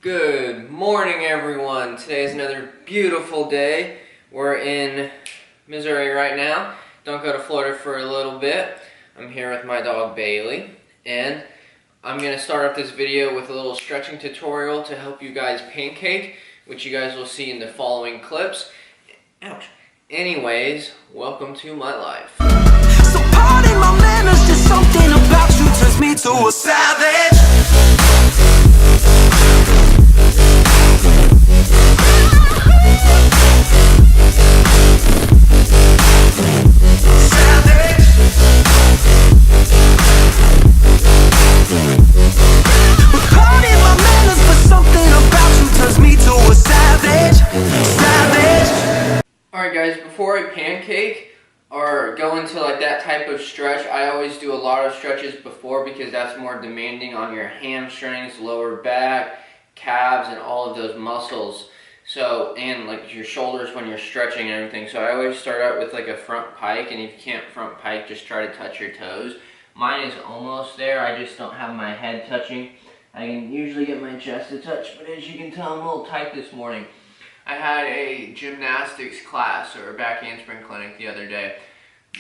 Good morning, everyone. Today is another beautiful day. We're in Missouri right now. Don't go to Florida for a little bit. I'm here with my dog Bailey, and I'm going to start off this video with a little stretching tutorial to help you guys pancake, which you guys will see in the following clips. Ouch. Anyways, welcome to my life. So pardon my manners, just something about you turns me to a savage. Alright guys, before I pancake or go into like that type of stretch, I always do a lot of stretches before because that's more demanding on your hamstrings, lower back, calves, and all of those muscles. So, and like your shoulders when you're stretching and everything. So I always start out with like a front pike, and if you can't front pike, just try to touch your toes. Mine is almost there, I just don't have my head touching. I can usually get my chest to touch, but as you can tell, I'm a little tight this morning. I had a gymnastics class or a back handspring clinic the other day.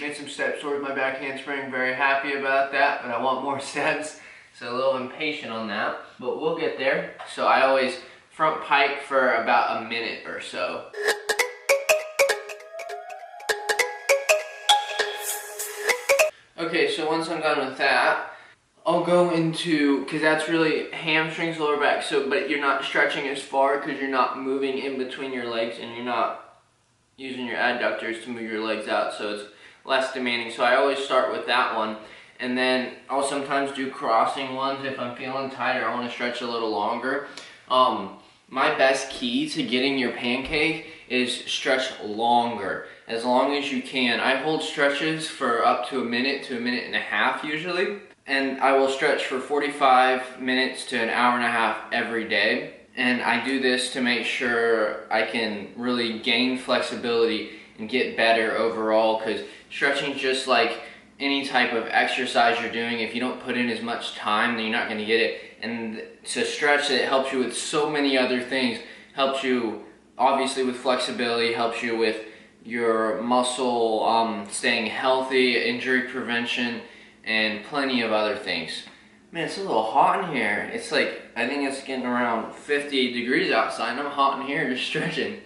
Made some steps towards my back handspring, very happy about that, but I want more steps, so a little impatient on that, but we'll get there. So I always front pike for about a minute or so. Okay, so once I'm done with that, I'll go into, because that's really hamstrings, lower back, but you're not stretching as far because you're not moving in between your legs and you're not using your adductors to move your legs out, so it's less demanding. So I always start with that one, and then I'll sometimes do crossing ones if I'm feeling tight or I want to stretch a little longer. My best key to getting your pancake is stretch longer, as long as you can. I hold stretches for up to a minute and a half usually. And I will stretch for 45 minutes to an hour and a half every day. And I do this to make sure I can really gain flexibility and get better overall, because stretching is just like any type of exercise you're doing. If you don't put in as much time, then you're not going to get it. And to stretch, it helps you with so many other things. Helps you obviously with flexibility, helps you with your muscle staying healthy, injury prevention, and plenty of other things. Man, it's a little hot in here. It's like, I think it's getting around 58 degrees outside, and I'm hot in here just stretching.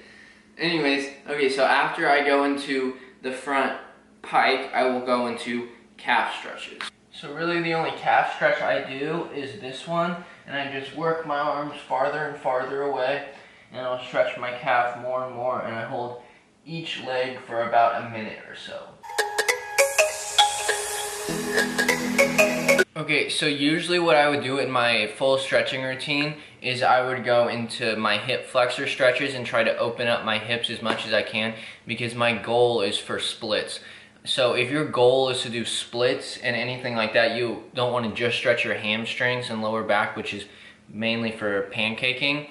Anyways, okay, so after I go into the front pike, I will go into calf stretches. So really the only calf stretch I do is this one, and I just work my arms farther and farther away, and I'll stretch my calf more and more, and I hold each leg for about a minute or so. Okay, so usually what I would do in my full stretching routine is I would go into my hip flexor stretches and try to open up my hips as much as I can, because my goal is for splits. So if your goal is to do splits and anything like that, you don't want to just stretch your hamstrings and lower back, which is mainly for pancaking.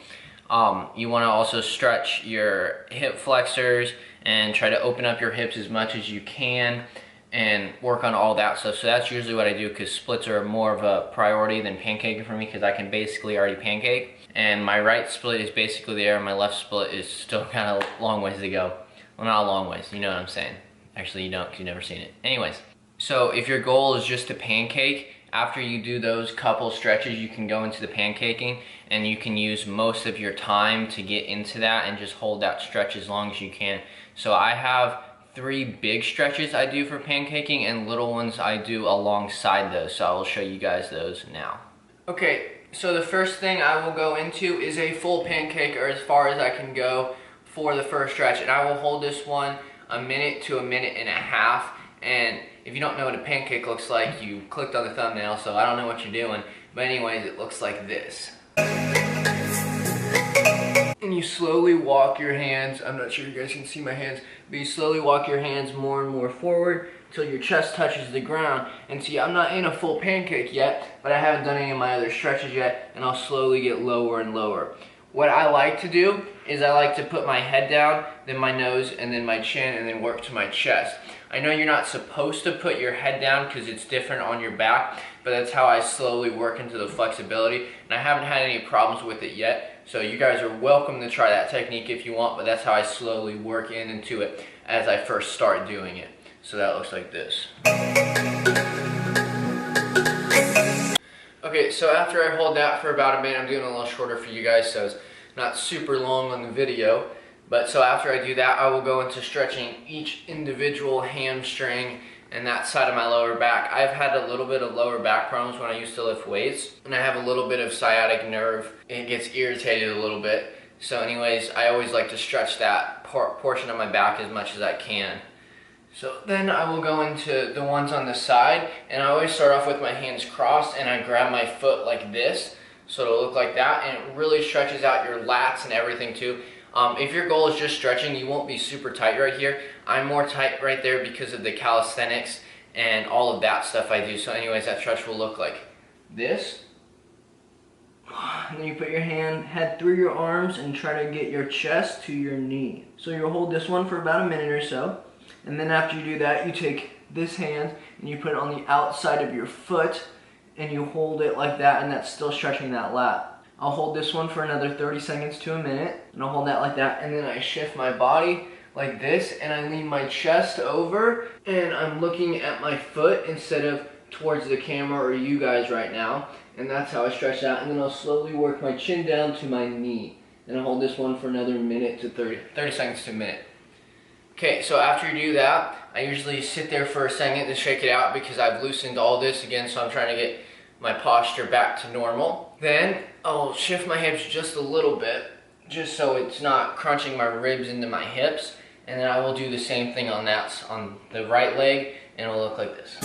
You want to also stretch your hip flexors and try to open up your hips as much as you can and work on all that stuff. So that's usually what I do, because splits are more of a priority than pancaking for me, because I can basically already pancake. And my right split is basically there, and my left split is still kind of a long ways to go. Well, not a long ways, you know what I'm saying. Actually, you don't, because you've never seen it. Anyways, so if your goal is just to pancake, after you do those couple stretches, you can go into the pancaking, and you can use most of your time to get into that and just hold that stretch as long as you can. So I have 3 big stretches I do for pancaking, and little ones I do alongside those, so I will show you guys those now. Okay, so the first thing I will go into is a full pancake, or as far as I can go for the first stretch, and I will hold this one a minute to a minute and a half. And if you don't know what a pancake looks like, you clicked on the thumbnail, so I don't know what you're doing, but anyways, it looks like this. And you slowly walk your hands, I'm not sure if you guys can see my hands, but you slowly walk your hands more and more forward until your chest touches the ground. And see, I'm not in a full pancake yet, but I haven't done any of my other stretches yet, and I'll slowly get lower and lower. What I like to do is I like to put my head down, then my nose, and then my chin, and then work to my chest. I know you're not supposed to put your head down because it's different on your back, but that's how I slowly work into the flexibility, and I haven't had any problems with it yet. So you guys are welcome to try that technique if you want, but that's how I slowly work into it as I first start doing it. So that looks like this. Okay, so after I hold that for about a minute, I'm doing a little shorter for you guys, so it's not super long on the video. But so after I do that, I will go into stretching each individual hamstring and that side of my lower back. I've had a little bit of lower back problems when I used to lift weights, and I have a little bit of sciatic nerve. It gets irritated a little bit. So anyways, I always like to stretch that portion of my back as much as I can. So then I will go into the ones on the side, and I always start off with my hands crossed, and I grab my foot like this, so it'll look like that, and it really stretches out your lats and everything too. If your goal is just stretching, you won't be super tight right here. I'm more tight right there because of the calisthenics and all of that stuff I do. So anyways, that stretch will look like this. And then you put your head through your arms and try to get your chest to your knee. So you'll hold this one for about a minute or so. And then after you do that, you take this hand and you put it on the outside of your foot and you hold it like that, and that's still stretching that lat. I'll hold this one for another 30 seconds to a minute, and I'll hold that like that, and then I shift my body like this, and I lean my chest over, and I'm looking at my foot instead of towards the camera or you guys right now, and that's how I stretch that. And then I'll slowly work my chin down to my knee, and I'll hold this one for another minute to 30 seconds to a minute. Okay, so after you do that, I usually sit there for a second to shake it out because I've loosened all this again, so I'm trying to get my posture back to normal. Then I'll shift my hips just a little bit, just so it's not crunching my ribs into my hips, and then I will do the same thing on the right leg, and it'll look like this.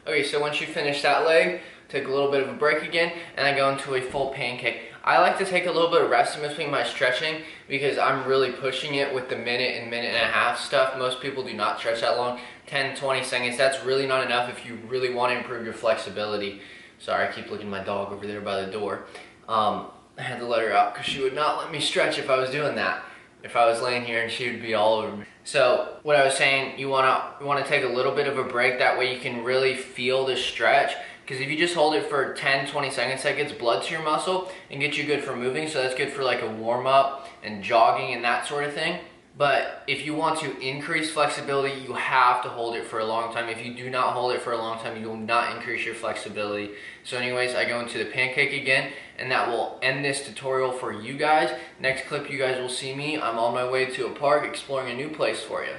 Okay, so once you finish that leg, take a little bit of a break again, and I go into a full pancake. I like to take a little bit of rest in between my stretching because I'm really pushing it with the minute and a half stuff. Most people do not stretch that long, 10, 20 seconds. That's really not enough if you really want to improve your flexibility. Sorry, I keep looking at my dog over there by the door. I had to let her out because she would not let me stretch if I was doing that. If I was laying here and she would be all over me. So what I was saying, you wanna take a little bit of a break. That way you can really feel the stretch. Because if you just hold it for 10, 20 seconds, that gets blood to your muscle and gets you good for moving. So that's good for like a warm up and jogging and that sort of thing. But if you want to increase flexibility, you have to hold it for a long time. If you do not hold it for a long time, you will not increase your flexibility. So anyways, I go into the pancake again, and that will end this tutorial for you guys. Next clip, you guys will see me. I'm on my way to a park exploring a new place for you.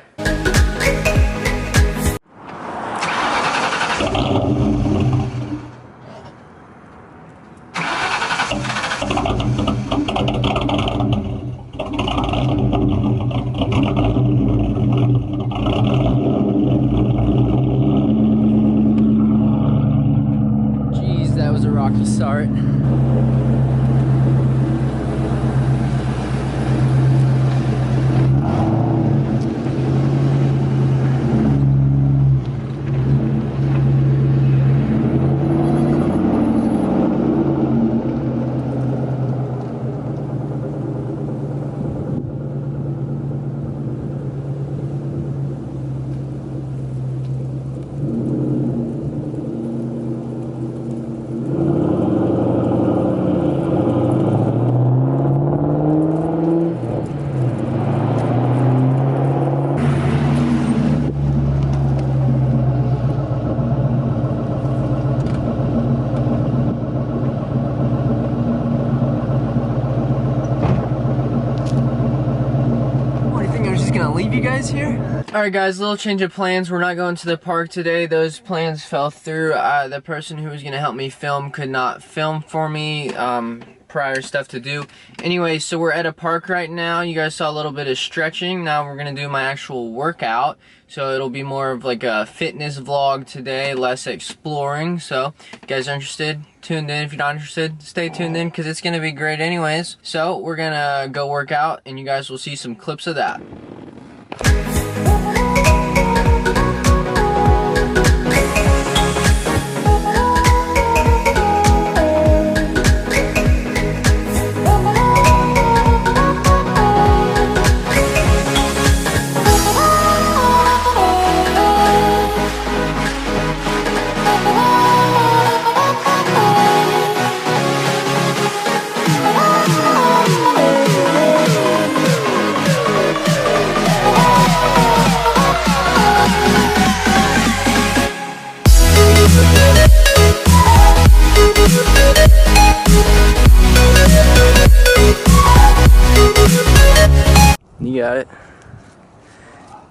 Jeez, that was a rocky start. Leave you guys here. Alright guys, little change of plans. We're not going to the park today. Those plans fell through. The person who was going to help me film could not film for me. Prior stuff to do. Anyway, so we're at a park right now. You guys saw a little bit of stretching. Now we're going to do my actual workout. So it'll be more of like a fitness vlog today, less exploring. So if you guys are interested, tuned in. If you're not interested, stay tuned in because it's going to be great anyways. So we're going to go work out and you guys will see some clips of that.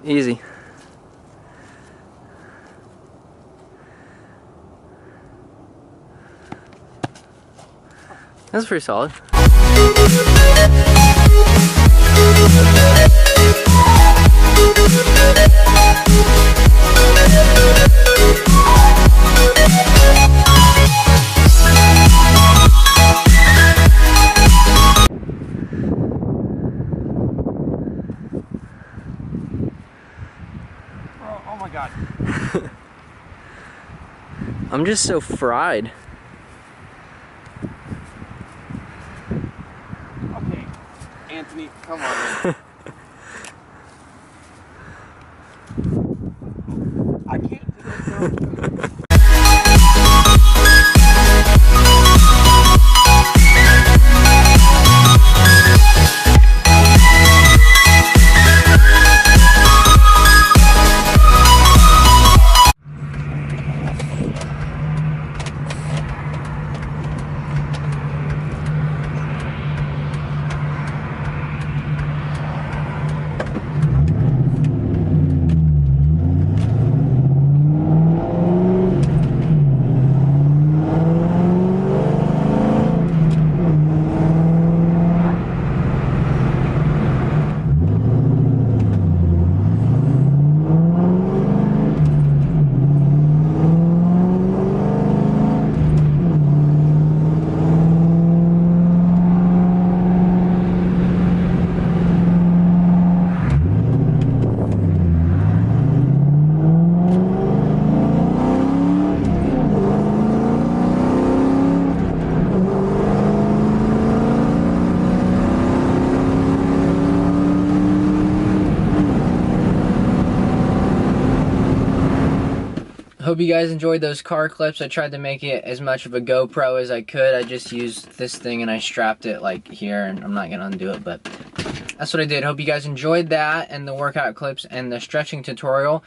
Easy. That's pretty solid. Oh my god. I'm just so fried. Okay, Anthony, come on, man. I can't do this now. Hope you guys enjoyed those car clips. I tried to make it as much of a GoPro as I could. I just used this thing and I strapped it like here, and I'm not gonna undo it, but that's what I did. Hope you guys enjoyed that and the workout clips and the stretching tutorial.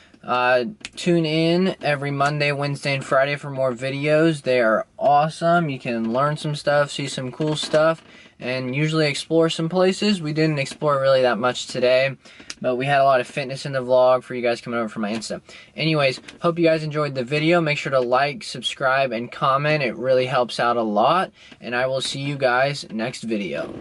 Tune in every Monday, Wednesday, and Friday for more videos. They are awesome. You can learn some stuff, see some cool stuff, and usually explore some places. We didn't explore really that much today, but we had a lot of fitness in the vlog for you guys coming over from my Insta. Anyways, hope you guys enjoyed the video. Make sure to like, subscribe, and comment. It really helps out a lot, and I will see you guys next video.